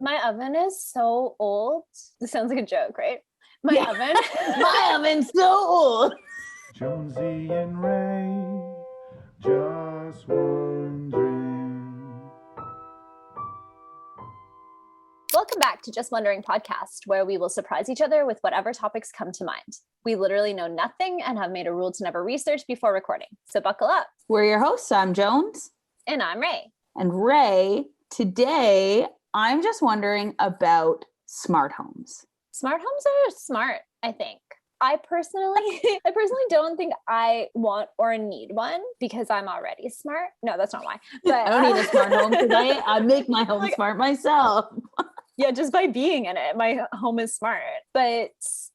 My oven is so old. This sounds like a joke, right? My Yeah. oven. My oven's so old. Jonesy and Ray, just wondering. Welcome back to Just Wondering podcast, where we will surprise each other with whatever topics come to mind. We literally know nothing and have made a rule to never research before recording. So buckle up. We're your hosts. I'm Jones. And I'm Ray. And Ray, today I'm just wondering about smart homes. Smart homes are smart, I think. I personally don't think I want or need one because I'm already smart. No, that's not why. But I don't need a smart home because I make my home smart myself. Yeah, just by being in it, my home is smart. But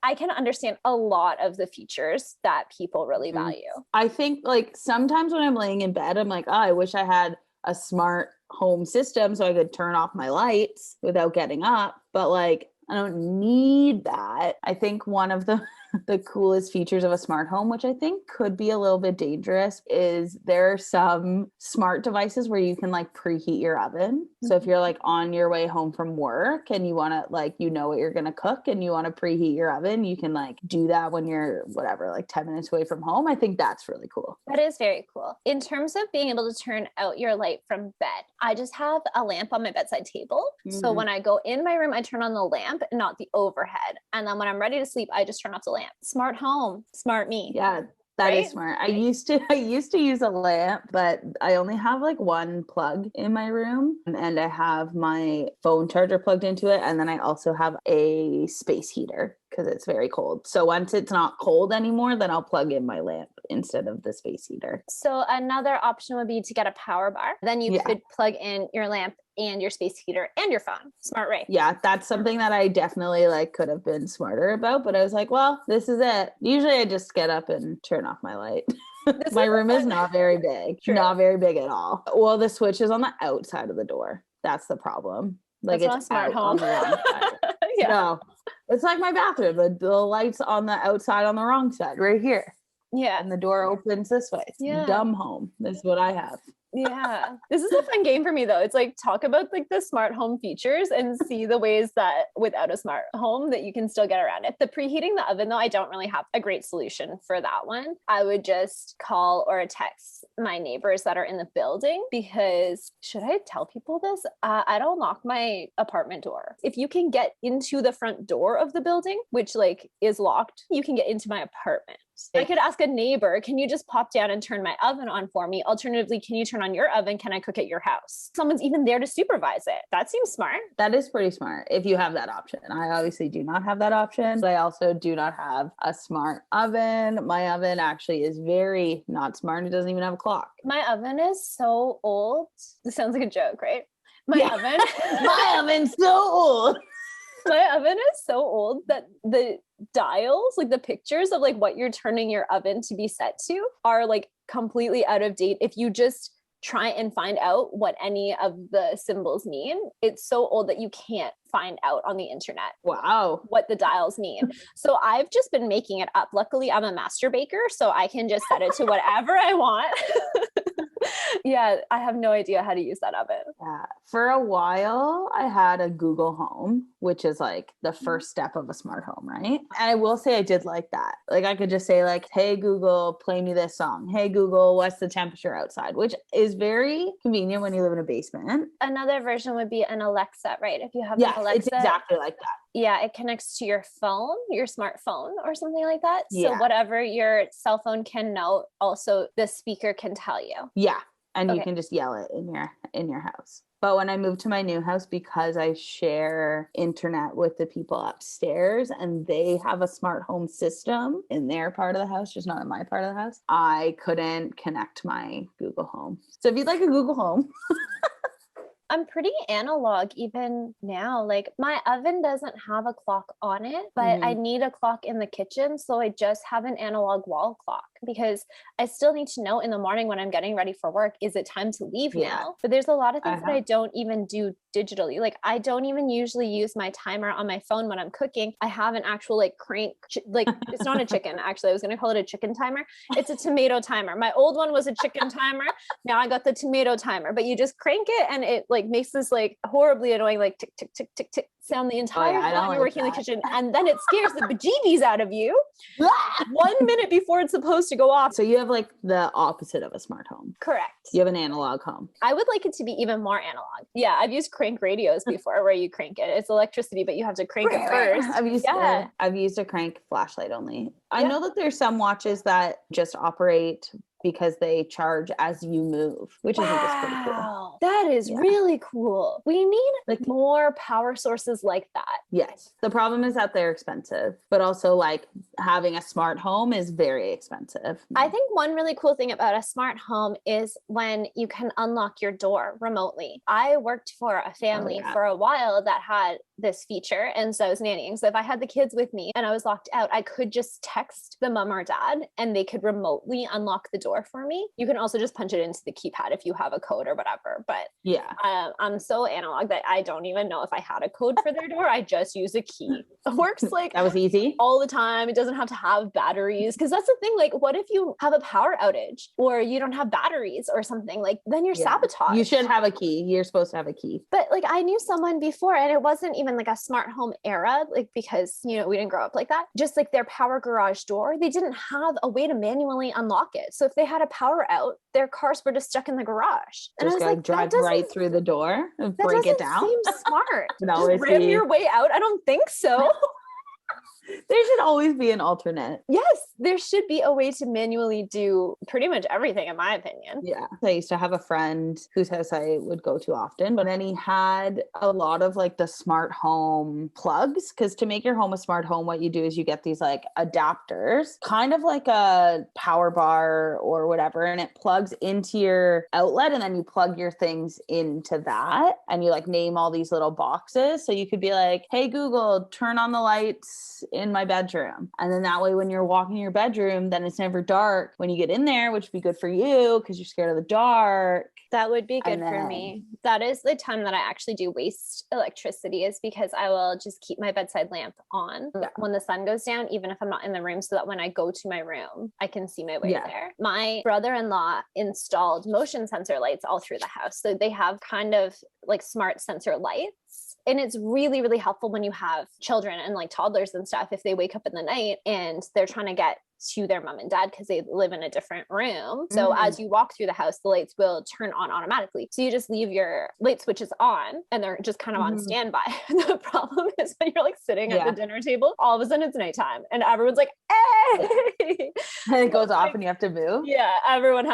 I can understand a lot of the features that people really value. I think like sometimes when I'm laying in bed, I'm like, oh, I wish I had a smart home system so I could turn off my lights without getting up. But like, I don't need that. I think one of the coolest features of a smart home, which I think could be a little bit dangerous, is there are some smart devices where you can like preheat your oven. So if you're like on your way home from work and you want to like, you know what you're going to cook and you want to preheat your oven, you can like do that when you're whatever, like 10 minutes away from home. I think that's really cool. That is very cool. In terms of being able to turn out your light from bed, I just have a lamp on my bedside table. So when I go in my room, I turn on the lamp and not the overhead. And then when I'm ready to sleep, I just turn off the lamp. Smart home, smart me. Yeah, that is smart. I used to use a lamp, but I only have like one plug in my room and I have my phone charger plugged into it. And then I also have a space heater because it's very cold. So once it's not cold anymore, then I'll plug in my lamp instead of the space heater. So another option would be to get a power bar. Then you could plug in your lamp and your space heater and your phone. Smart, Ray. Yeah, that's something that I definitely like could have been smarter about, but I was like, well, this is it. Usually I just get up and turn off my light. My room is not very big. True. Not very big at all. Well, the switch is on the outside of the door. That's the problem. Like that's it's not a smart home. On the wrong side. Yeah. No, it's like my bathroom. The light's on the outside on the wrong side, right here. Yeah. And the door opens this way. It's dumb home. This is what I have. Yeah. This is a fun game for me though. It's like talk about like the smart home features and see the ways that without a smart home that you can still get around it. The preheating the oven though, I don't really have a great solution for that one. I would just call or text my neighbors that are in the building because should I tell people this? I don't lock my apartment door. If you can get into the front door of the building, which like is locked, you can get into my apartment. I could ask a neighbor, can you just pop down and turn my oven on for me? Alternatively, can you turn on your oven? Can I cook at your house? Someone's even there to supervise it. That seems smart. That is pretty smart if you have that option. I obviously do not have that option, but I also do not have a smart oven. My oven actually is very not smart. It doesn't even have a clock. My oven is so old. This sounds like a joke, right? Oven. My oven's so old. My oven is so old that the dials, like the pictures of like what you're turning your oven to be set to are like completely out of date. If you just try and find out what any of the symbols mean, it's so old that you can't find out on the internet. Wow. What the dials mean. So I've just been making it up. Luckily, I'm a master baker, so I can just set it to whatever I want. Yeah, I have no idea how to use that oven. Yeah. For a while, I had a Google Home, which is like the first step of a smart home, right? And I will say I did like that. Like I could just say like, hey, Google, play me this song. Hey, Google, what's the temperature outside? Which is very convenient when you live in a basement. Another version would be an Alexa, right? If you have an Alexa. It's exactly like that. Yeah, it connects to your phone, your smartphone or something like that. Yeah. So whatever your cell phone can know, also the speaker can tell you. Yeah. And you can just yell it in your house. But when I moved to my new house, because I share internet with the people upstairs and they have a smart home system in their part of the house, just not in my part of the house, I couldn't connect my Google Home. So if you'd like a Google Home. I'm pretty analog even now. Like my oven doesn't have a clock on it, but I need a clock in the kitchen. So I just have an analog wall clock. because I still need to know in the morning when I'm getting ready for work, is it time to leave Yeah. now? But there's a lot of things that Uh-huh. I don't even do digitally. Like I don't even usually use my timer on my phone when I'm cooking. I have an actual like crank, like it's not a chicken. Actually, I was going to call it a chicken timer. It's a tomato timer. My old one was a chicken timer. Now I got the tomato timer, but you just crank it and it like makes this like horribly annoying, like tick, tick, tick, tick, tick sound the entire I don't time you're like working in the that. kitchen. And then it scares the bejeebies out of you 1 minute before it's supposed to go off. So you have like the opposite of a smart home. Correct. You have an analog home. I would like it to be even more analog. Yeah, I've used crank radios before where you crank it. It's electricity, but you have to crank it first. I've used a crank flashlight only. I Yeah. know that there's some watches that just operate because they charge as you move, which I think is pretty cool. Wow, that is Yeah. really cool. We need Like- more power sources like that. Yes. The problem is that they're expensive, but also like having a smart home is very expensive. I think one really cool thing about a smart home is when you can unlock your door remotely. I worked for a family yeah. for a while that had this feature, and so I was nannying. So if I had the kids with me and I was locked out, I could just text the mom or dad and they could remotely unlock the door for me. You can also just punch it into the keypad if you have a code or whatever. But Yeah. I'm so analog that I don't even know if I had a code for their door. I just use a key. It works like That was easy. all the time. It doesn't have to have batteries. Because that's the thing. Like, what if you have a power outage or you don't have batteries or something? Like, then you're Yeah. sabotaged. You should have a key. You're supposed to have a key. But like, I knew someone before, and it wasn't even like a smart home era, like, because, you know, we didn't grow up like that. Just like their power garage door, they didn't have a way to manually unlock it. So if they had a power out, their cars were just stuck in the garage. And I Just was gotta like, drive right through the door and that break it doesn't down. seem smart. No, Just it's ram the- your way out. I don't think so. There should always be an alternate. Yes, there should be a way to manually do pretty much everything, in my opinion. Yeah. I used to have a friend whose house I would go to often, but then he had a lot of like the smart home plugs. Because to make your home a smart home, what you do is you get these like adapters, kind of like a power bar or whatever, and it plugs into your outlet, and then you plug your things into that, and you like name all these little boxes. So you could be like, hey, Google, turn on the lights in my bedroom. And then that way, when you're walking in your bedroom, then it's never dark when you get in there, which would be good for you because you're scared of the dark. That would be good And for then- me. That is the time that I actually do waste electricity, is because I will just keep my bedside lamp on Yeah. when the sun goes down, even if I'm not in the room, so that when I go to my room, I can see my way Yeah. there. My brother-in-law installed motion sensor lights all through the house. So they have kind of like smart sensor lights. And it's really, really helpful when you have children and like toddlers and stuff. If they wake up in the night and they're trying to get to their mom and dad because they live in a different room. So as you walk through the house, the lights will turn on automatically. So you just leave your light switches on and they're just kind of on standby. The problem is when you're like sitting at the dinner table, all of a sudden it's nighttime and everyone's like, hey. And it goes off and you have to move. Yeah, everyone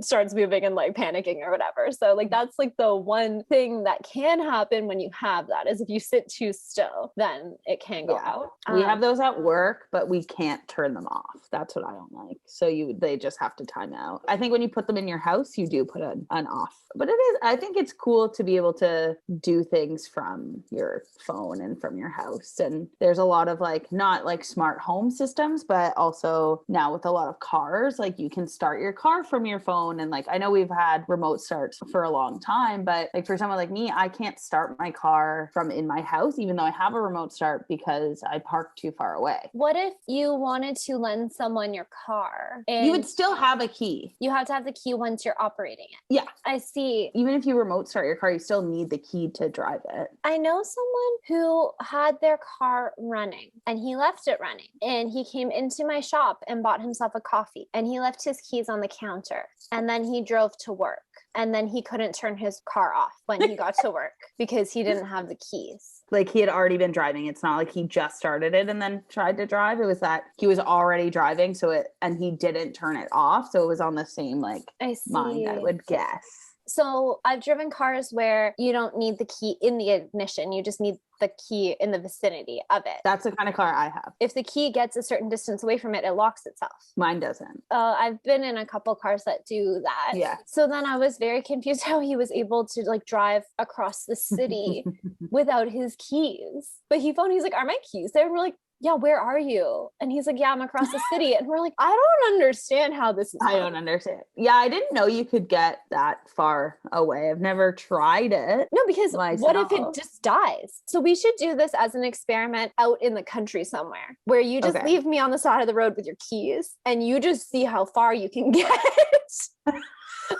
starts moving and like panicking or whatever. So like that's like the one thing that can happen when you have that, is if you sit too still, then it can go out. We have those at work, but we can't turn them off. That's what I don't like. So they just have to time out. I think when you put them in your house, you do put an off. But I think it's cool to be able to do things from your phone and from your house. And there's a lot of like, not like smart home systems, but also now with a lot of cars, like you can start your car from your phone. And like, I know we've had remote starts for a long time, but like for someone like me, I can't start my car from in my house, even though I have a remote start, because I park too far away. What if you wanted to lend someone your car? And You would still have a key. you have to have the key once you're operating it. Yeah. I see. Even if you remote start your car, you still need the key to drive it. I know someone who had their car running and he left it running, and he came into my shop and bought himself a coffee, and he left his keys on the counter, and then he drove to work, and then he couldn't turn his car off when he got to work because he didn't have the keys. Like he had already been driving. It's not like he just started it and then tried to drive. It was that he was already driving, and he didn't turn it off. So it was on the same like I see. mind, I would guess. So I've driven cars where you don't need the key in the ignition. You just need the key in the vicinity of it. That's the kind of car I have. If the key gets a certain distance away from it, it locks itself. Mine doesn't. I've been in a couple cars that do that. Yeah. So then I was very confused how he was able to like drive across the city without his keys. But he's like, are my keys there? And we're like, yeah, where are you? And he's like, yeah, I'm across the city. And we're like, I don't understand how this is I don't understand. Yeah, I didn't know you could get that far away. I've never tried it. No, because what if it myself. just dies? So we should do this as an experiment out in the country somewhere where you just Okay. leave me on the side of the road with your keys and you just see how far you can get.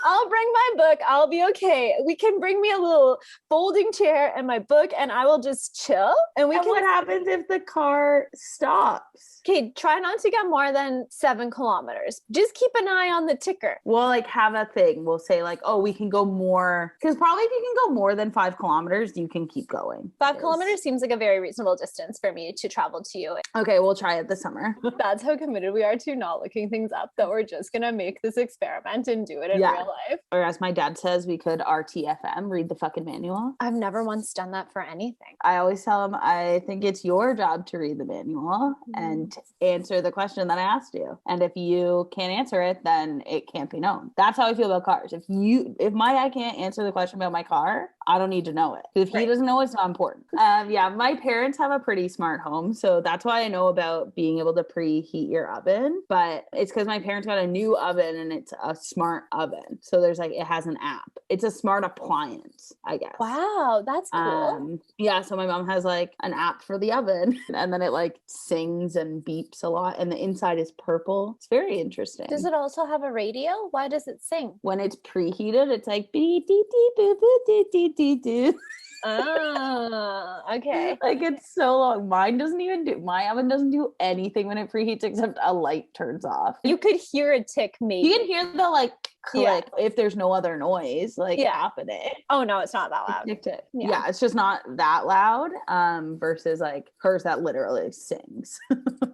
I'll bring my book. I'll be okay. We can bring me a little folding chair and my book and I will just chill. And we And can what happens if the car stops? okay, try not to get more than 7 kilometers. Just keep an eye on the ticker. We'll like have a thing. We'll say like, oh, we can go more. Because probably if you can go more than 5 kilometers, you can keep going. 5 Is- kilometers seems like a very reasonable distance for me to travel to you. Okay, we'll try it this summer. That's how committed we are to not looking things up, that we're just going to make this experiment and do it in Yeah. real life. Or as my dad says, we could RTFM, read the fucking manual. I've never once done that for anything. I always tell him, I think it's your job to read the manual and answer the question that I asked you. And if you can't answer it, then it can't be known. That's how I feel about cars. If my dad can't answer the question about my car, I don't need to know it. If he Right. doesn't know, it's not important. Yeah, my parents have a pretty smart home. So that's why I know about being able to preheat your oven. But it's because my parents got a new oven and it's a smart oven. So there's like, it has an app. It's a smart appliance, I guess. Wow, that's cool. Yeah, so my mom has like an app for the oven and then it like sings and beeps a lot and the inside is purple. It's very interesting. Does it also have a radio? Why does it sing? When it's preheated, it's like beep dee dee boo boo dee dee dee doo. Oh, okay. Like it's so long. My oven doesn't do anything when it preheats except a light turns off. You could hear a tick maybe. You can hear the like Yeah. click if there's no other noise like Yeah. happening. Oh no, it's not that loud. Tick, tick. Yeah. Yeah, it's just not that loud versus like hers that literally sings.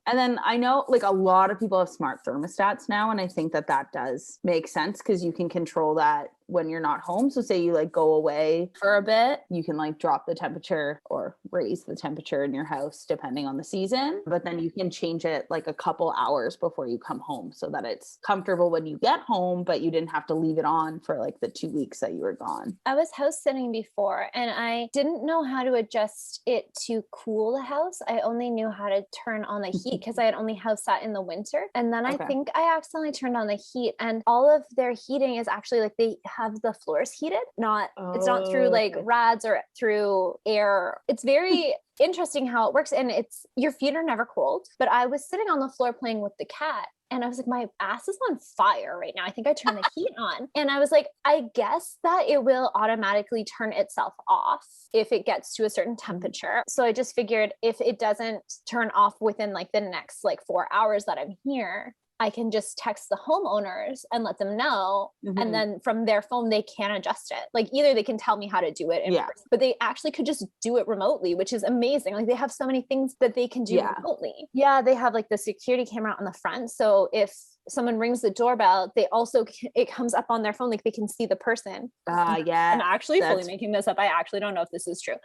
And then I know like a lot of people have smart thermostats now and I think that does make sense because you can control that when you're not home. So say you like go away for a bit, you can like drop the temperature or raise the temperature in your house depending on the season, but then you can change it like a couple hours before you come home so that it's comfortable when you get home, but you didn't have to leave it on for like the 2 weeks that you were gone. I was house sitting before and I didn't know how to adjust it to cool the house. I only knew how to turn on the heat because I had only house sat in the winter. And then I Okay. think I accidentally turned on the heat and all of their heating is actually like they have the floors heated, it's not through like Okay. rads or through air. It's very interesting how it works. And it's your feet are never cold. But I was sitting on the floor playing with the cat. And I was like, my ass is on fire right now. I think I turned the heat on. And I was like, I guess that it will automatically turn itself off if it gets to a certain temperature. So I just figured if it doesn't turn off within like the next like 4 hours that I'm here, I can just text the homeowners and let them know. Mhm. And then from their phone, they can adjust it. Like either they can tell me how to do it in Yeah. person, but they actually could just do it remotely, which is amazing. Like they have so many things that they can do Yeah. remotely. Yeah, they have like the security camera on the front. So if someone rings the doorbell, they also, it comes up on their phone, like they can see the person. Yeah. I'm actually fully that's- making this up. I actually don't know if this is true.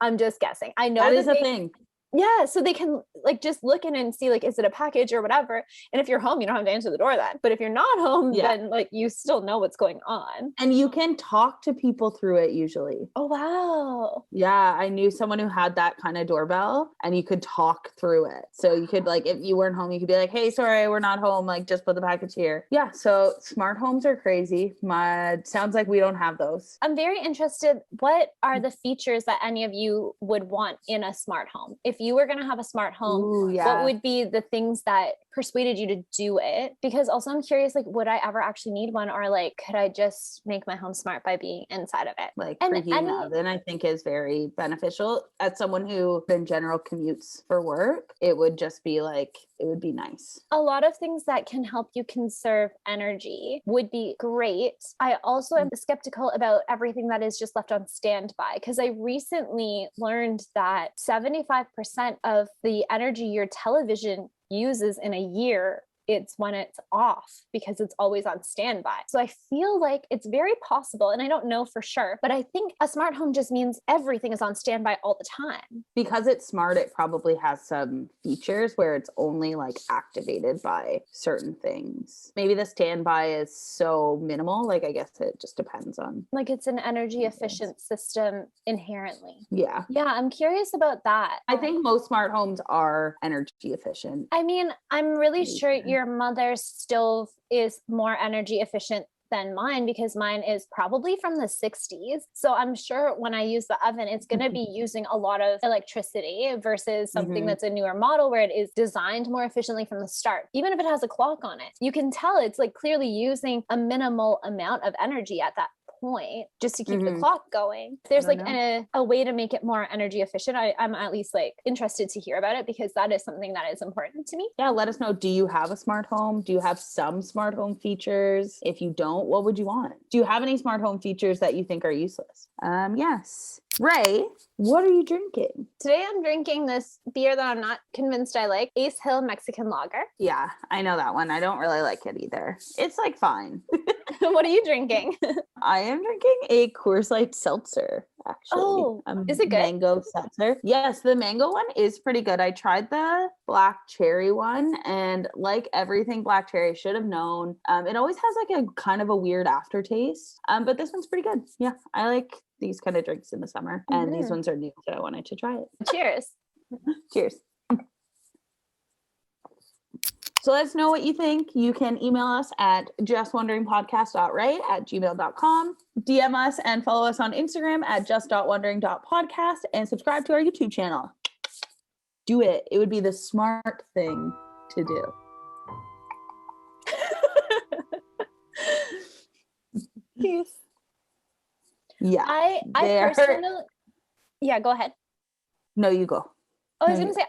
I'm just guessing. I know That is a they- thing. Yeah, so they can like just look in and see like, is it a package or whatever? And if you're home, you don't have to answer the door then. But if you're not home, Yeah. then like you still know what's going on. And you can talk to people through it usually. Oh wow. Yeah, I knew someone who had that kind of doorbell and you could talk through it. So you could like, if you weren't home, you could be like, hey, sorry, we're not home. Like just put the package here. Yeah. So smart homes are crazy. Sounds like we don't have those. I'm very interested. What are the features that any of you would want in a smart home? If you were going to have a smart home, Ooh, yeah. what would be the things that persuaded you to do it? Because also I'm curious, like, would I ever actually need one? Or like, could I just make my home smart by being inside of it? Like And preheating the any- oven, I think is very beneficial. As someone who in general commutes for work, it would just be like, it would be nice. A lot of things that can help you conserve energy would be great. I also am skeptical about everything that is just left on standby because I recently learned that 75% of the energy your television uses in a year it's when it's off because it's always on standby. So I feel like it's very possible, and I don't know for sure, but I think a smart home just means everything is on standby all the time. Because it's smart, it probably has some features where it's only like activated by certain things. Maybe the standby is so minimal. Like, I guess it just depends on. Like it's an energy efficient system inherently. Yeah. Yeah, I'm curious about that. I think most smart homes are energy efficient. I mean, I'm really Pretty sure sure. your mother's stove is more energy efficient than mine because mine is probably from the 60s. So I'm sure when I use the oven, it's going to be using a lot of electricity versus something Mhm. that's a newer model where it is designed more efficiently from the start. Even if it has a clock on it, you can tell it's like clearly using a minimal amount of energy at that point just to keep the Mhm. clock going. There's don't like a way to make it more energy efficient. I'm at least like interested to hear about it because that is something that is important to me. Yeah, let us know. Do you have a smart home? Do you have some smart home features? If you don't, what would you want? Do you have any smart home features that you think are useless? Yes. Ray, what are you drinking? Today I'm drinking this beer that I'm not convinced I like, Ace Hill Mexican Lager. Yeah, I know that one. I don't really like it either. It's like fine. What are you drinking? I am drinking a Coors Light seltzer, actually. Oh, A is it good? mango seltzer. Yes, the mango one is pretty good. I tried the black cherry one, and like everything black cherry, should have known. It always has like a kind of a weird aftertaste. But this one's pretty good. Yeah, I like these kind of drinks in the summer, and these Mhm. ones are new, so I wanted to try it. Cheers. Cheers. So let us know what you think. You can email us at justwonderingpodcast.right@gmail.com. DM us and follow us on Instagram at just.wondering.podcast and subscribe to our YouTube channel. Do it. It would be the smart thing to do. Peace. Yeah. I There. personally, yeah, go ahead. No, you go. I was No, going to say,